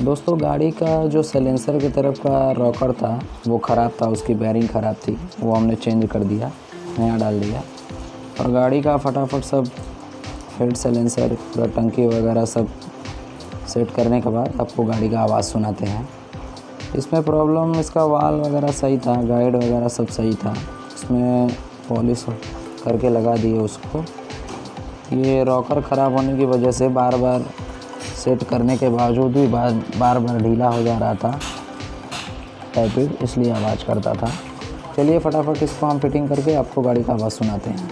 दोस्तों गाड़ी का जो साइलेंसर की तरफ का रॉकर था वो ख़राब था, उसकी बेयरिंग ख़राब थी, वो हमने चेंज कर दिया, नया डाल दिया। और गाड़ी का फटाफट सब हेड साइलेंसर पूरा टंकी वगैरह सब सेट करने के बाद आपको गाड़ी का आवाज़ सुनाते हैं। इसमें प्रॉब्लम इसका वाल वगैरह सही था, गाइड वगैरह सब सही था, इसमें पॉलिश करके लगा दिए उसको। ये रॉकर ख़राब होने की वजह से बार बार सेट करने के बावजूद भी बार बार ढीला हो जा रहा था टैपिड, इसलिए आवाज़ करता था। चलिए फटाफट इसको हम फिटिंग करके आपको गाड़ी का आवाज़ सुनाते हैं।